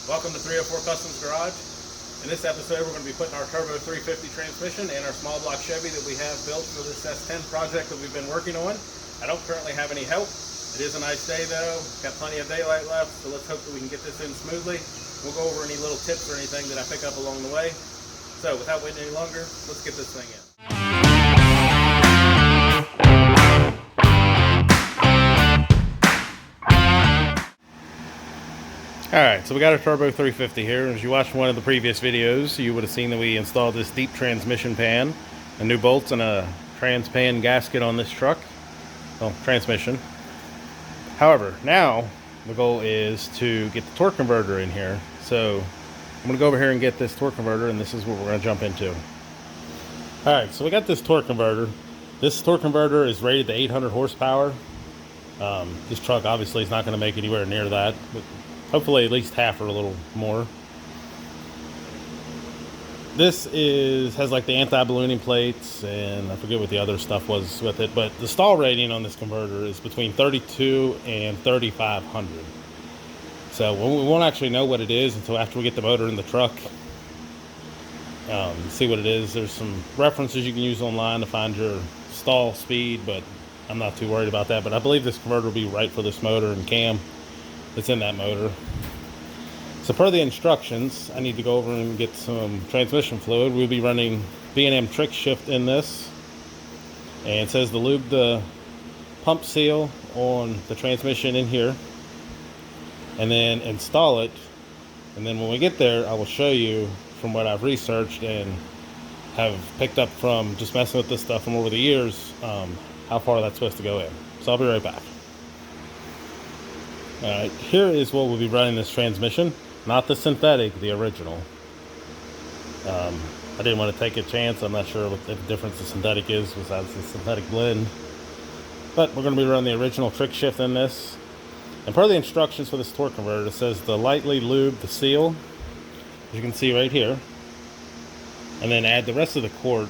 Welcome to 304 Customs Garage. In this episode, we're going to be putting our Turbo 350 transmission in our small block Chevy that we have built for this S10 project that we've been working on. I don't currently have any help. It is a nice day though, got plenty of daylight left, so let's hope that we can get this in smoothly. We'll go over any little tips or anything that I pick up along the way. So without waiting any longer, let's get this thing in. Alright, so we got our Turbo 350 here. As you watched one of the previous videos, you would have seen that we installed this deep transmission pan, a new bolts and a trans pan gasket on this truck. Well, transmission. However, now the goal is to get the torque converter in here. So I'm going to go over here and get this torque converter, and this is what we're going to jump into. Alright, so we got this torque converter. This torque converter is rated to 800 horsepower. This truck obviously is not going to make anywhere near that, but hopefully at least half or a little more. This has like the anti-ballooning plates, and I forget what the other stuff was with it, but the stall rating on this converter is between 32 and 3,500. So we won't actually know what it is until after we get the motor in the truck. See what it is. There's some references you can use online to find your stall speed, but I'm not too worried about that. But I believe this converter will be right for this motor and cam that's in that motor. So per the instructions, I need to go over and get some transmission fluid. We'll be running B&M trick shift in this, and it says to lube the pump seal on the transmission in here and then install it. And then when we get there, I will show you from what I've researched and have picked up from just messing with this stuff from over the years, how far that's supposed to go in. So I'll be right back. Alright, here is what we'll be running this transmission. Not the synthetic, the original. I didn't want to take a chance. I'm not sure what the difference the synthetic is besides the synthetic blend. But we're going to be running the original trick shift in this. And per the instructions for this torque converter, it says to lightly lube the seal, as you can see right here. And then add the rest of the cord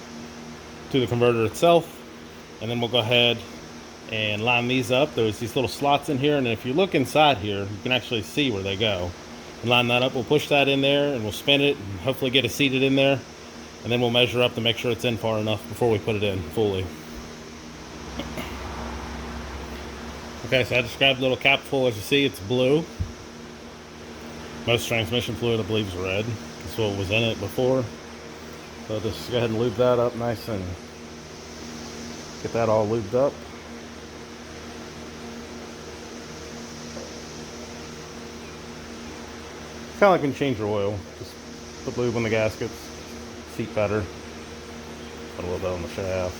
to the converter itself. And then we'll go ahead and line these up. There's these little slots in here, and if you look inside here, you can actually see where they go. And line that up, we'll push that in there, and we'll spin it, and hopefully get it seated in there. And then we'll measure up to make sure it's in far enough before we put it in fully. Okay, so I just grabbed a little cap full. As you see, it's blue. Most transmission fluid, I believe, is red. That's what was in it before. So just go ahead and lube that up nice and get that all lubed up. Kind of like when you change your oil, just put lube on the gaskets, seat better, put a little bit on the shaft.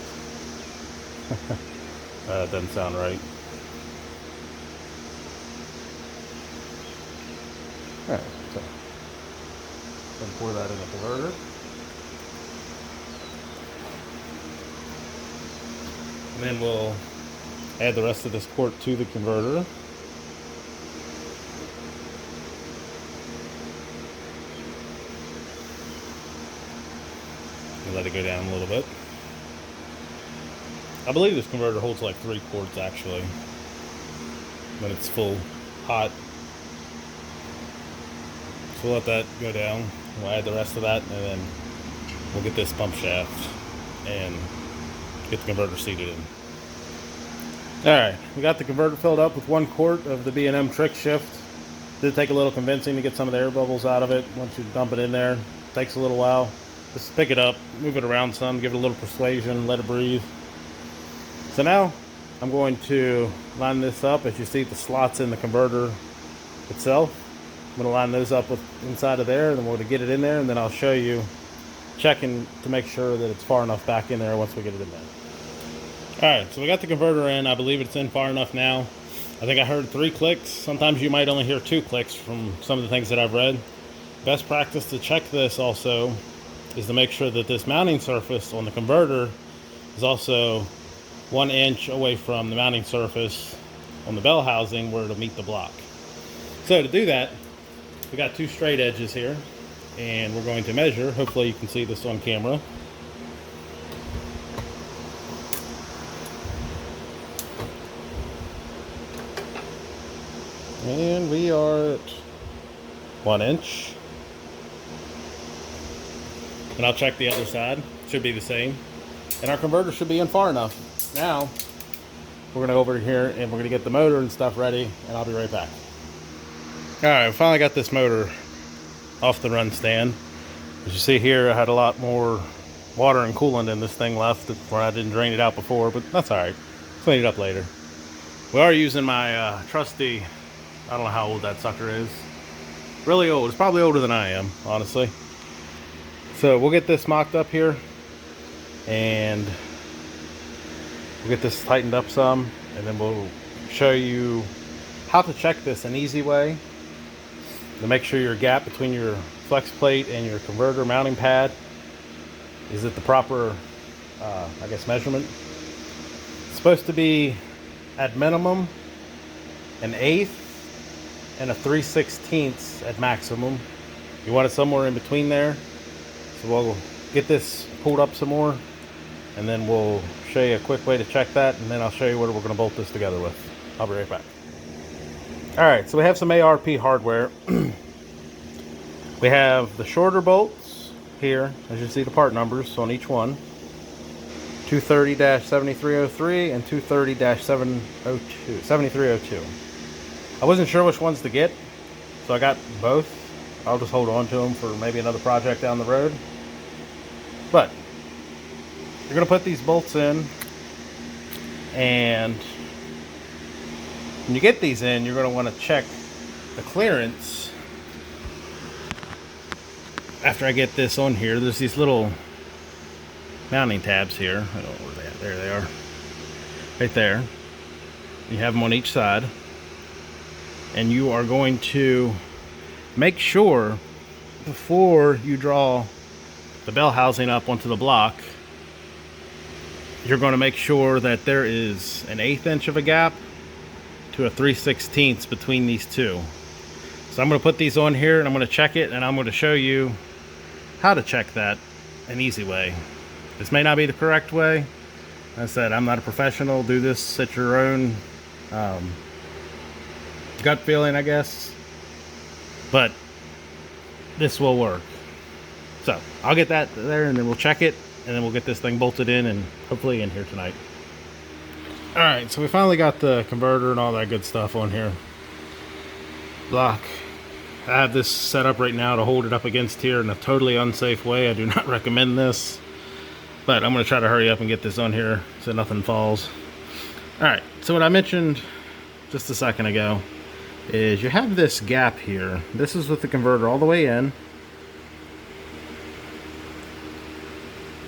That doesn't sound right. Alright, so then pour that in the converter. And then we'll add the rest of this quart to the converter. Let it go down a little bit. I believe this converter holds like 3 quarts actually when it's full hot. So we'll let that go down. We'll add the rest of that, and then we'll get this pump shaft and get the converter seated in. Alright, we got the converter filled up with 1 quart of the B&M trick shift. Did take a little convincing to get some of the air bubbles out of it. Once you dump it in there, it takes a little while. Just pick it up, move it around some, give it a little persuasion, let it breathe. So now I'm going to line this up. As you see, the slots in the converter itself. I'm going to line those up with inside of there, and then we're going to get it in there, and then I'll show you checking to make sure that it's far enough back in there once we get it in there. Alright, so we got the converter in. I believe it's in far enough now. I think I heard 3 clicks. Sometimes you might only hear 2 clicks from some of the things that I've read. Best practice to check this also is to make sure that this mounting surface on the converter is also 1 inch away from the mounting surface on the bell housing where it'll meet the block. So to do that, we got 2 straight edges here, and we're going to measure. Hopefully you can see this on camera. And we are at 1 inch. And I'll check the other side. Should be the same. And our converter should be in far enough. Now, we're gonna go over here and we're gonna get the motor and stuff ready, and I'll be right back. All right, we finally got this motor off the run stand. As you see here, I had a lot more water and coolant in this thing left where I didn't drain it out before, but that's all right. Clean it up later. We are using my trusty, I don't know how old that sucker is. Really old. It's probably older than I am, honestly. So we'll get this mocked up here, and we'll get this tightened up some, and then we'll show you how to check this an easy way to make sure your gap between your flex plate and your converter mounting pad is at the proper, I guess, measurement. It's supposed to be at minimum 1/8 and 3/16 at maximum. You want it somewhere in between there. So we'll get this pulled up some more, and then we'll show you a quick way to check that, and then I'll show you what we're going to bolt this together with. I'll be right back. Alright, so we have some ARP hardware. We have the shorter bolts here, as you see the part numbers on each one. 230-7303 and 230-7302. I wasn't sure which ones to get, so I got both. I'll just hold on to them for maybe another project down the road. But you're going to put these bolts in, and when you get these in, you're going to want to check the clearance. After I get this on here, there's these little mounting tabs here. I don't know where they are. There they are. Right there. You have them on each side. And you are going to make sure before you draw the bell housing up onto the block, you're going to make sure that there is 1/8 inch of a gap to 3/16 between these two. So I'm going to put these on here, and I'm going to check it, and I'm going to show you how to check that an easy way. This may not be the correct way. Like I said, I'm not a professional. Do this at your own gut feeling, I guess. But this will work. So I'll get that there, and then we'll check it, and then we'll get this thing bolted in and hopefully in here tonight. All right, so we finally got the converter and all that good stuff on here. Block. I have this set up right now to hold it up against here in a totally unsafe way. I do not recommend this, but I'm going to try to hurry up and get this on here so nothing falls. All right, so what I mentioned just a second ago is you have this gap here. This is with the converter all the way in.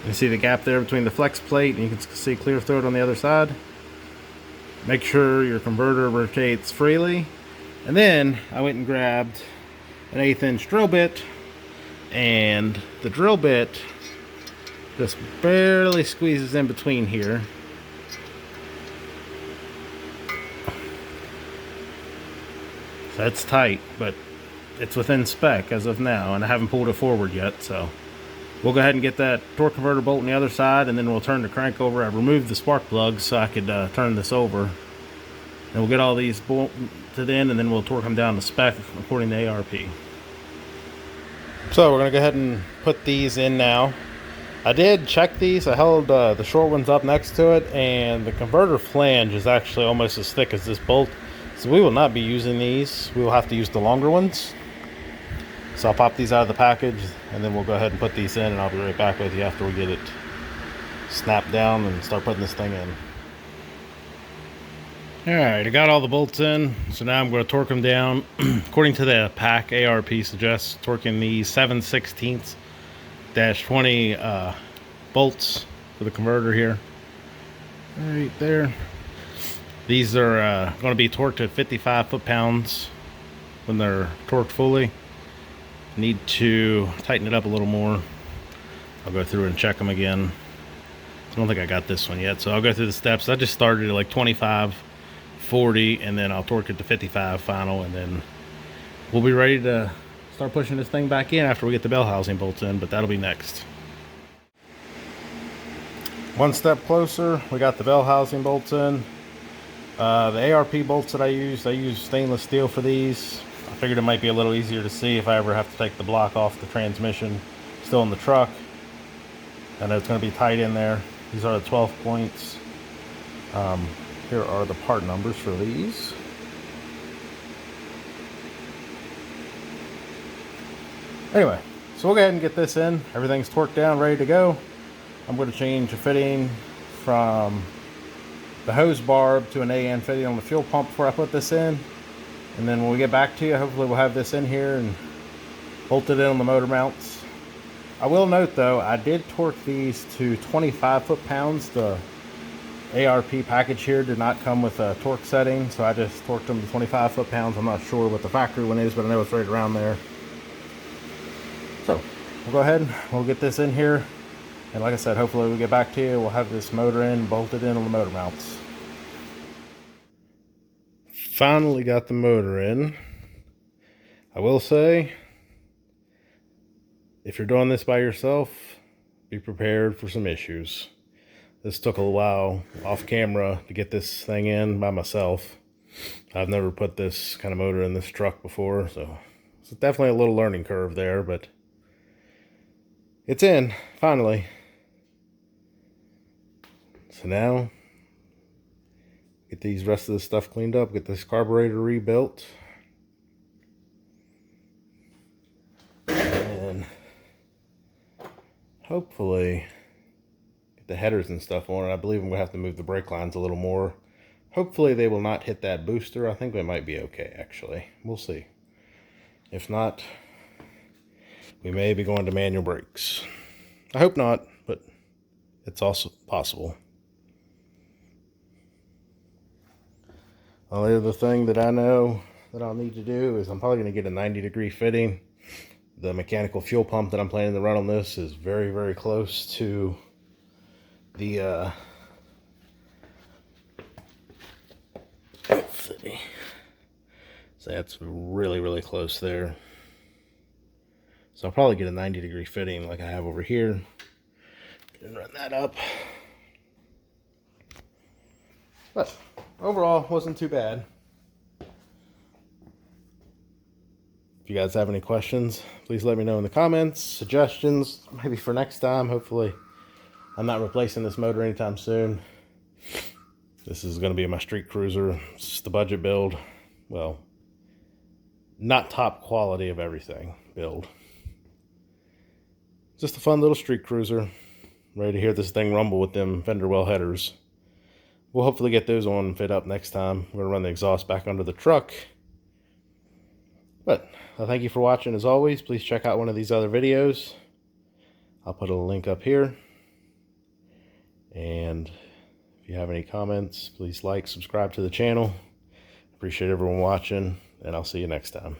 You see the gap there between the flex plate, and you can see clear throat on the other side. Make sure your converter rotates freely. And then I went and grabbed an 1/8 inch drill bit, and the drill bit just barely squeezes in between here. So that's tight, but it's within spec as of now, and I haven't pulled it forward yet, so we'll go ahead and get that torque converter bolt on the other side, and then we'll turn the crank over. I removed the spark plugs so I could turn this over. And we'll get all these bolted in, and then we'll torque them down to spec according to ARP. So we're going to go ahead and put these in now. I did check these. I held the short ones up next to it, and the converter flange is actually almost as thick as this bolt. So we will not be using these. We will have to use the longer ones. So I'll pop these out of the package, and then we'll go ahead and put these in, and I'll be right back with you after we get it snapped down and start putting this thing in. Alright, I got all the bolts in, so now I'm going to torque them down. According to the pack, ARP suggests torquing these 7/16-20 bolts for the converter here. Right there. These are going to be torqued at 55 foot-pounds when they're torqued fully. Need to tighten it up a little more. I'll go through and check them again. I don't think I got this one yet, so I'll go through the steps. I just started at like 25, 40, and then I'll torque it to 55 final, and then we'll be ready to start pushing this thing back in after we get the bell housing bolts in, but that'll be next. One step closer, we got the bell housing bolts in. The ARP bolts that I use stainless steel for these. I figured it might be a little easier to see if I ever have to take the block off the transmission still in the truck. I know it's going to be tight in there. These are the 12 points. Here are the part numbers for these. Anyway, so we'll go ahead and get this in. Everything's torqued down, ready to go. I'm going to change the fitting from the hose barb to an AN fitting on the fuel pump before I put this in. And then when we get back to you, hopefully we'll have this in here and bolted in on the motor mounts. I will note though, I did torque these to 25 foot-pounds. The ARP package here did not come with a torque setting, so I just torqued them to 25 foot-pounds. I'm not sure what the factory one is, but I know it's right around there. So we'll go ahead and we'll get this in here. And like I said, hopefully we'll get back to you. We'll have this motor in, bolted in on the motor mounts. Finally got the motor in. I will say, if you're doing this by yourself, be prepared for some issues. This took a while off camera to get this thing in by myself. I've never put this kind of motor in this truck before, so it's definitely a little learning curve there, but it's in, finally. So now, get these rest of the stuff cleaned up, get this carburetor rebuilt. And hopefully get the headers and stuff on it. I believe I'm going to have to move the brake lines a little more. Hopefully they will not hit that booster. I think they might be okay, actually. We'll see. If not, we may be going to manual brakes. I hope not, but it's also possible. Only other thing that I know that I'll need to do is I'm probably going to get a 90-degree fitting. The mechanical fuel pump that I'm planning to run on this is very, very close to the so that's really, really close there. So I'll probably get a 90-degree fitting like I have over here and run that up. But overall, wasn't too bad. If you guys have any questions, please let me know in the comments, suggestions, maybe for next time. Hopefully, I'm not replacing this motor anytime soon. This is going to be my street cruiser. It's just the budget build. Well, not top quality of everything build. Just a fun little street cruiser. Ready to hear this thing rumble with them fender well headers. We'll hopefully get those on and fit up next time. We're going to run the exhaust back under the truck. But thank you for watching as always. Please check out one of these other videos. I'll put a link up here. And if you have any comments, please like, subscribe to the channel. Appreciate everyone watching, and I'll see you next time.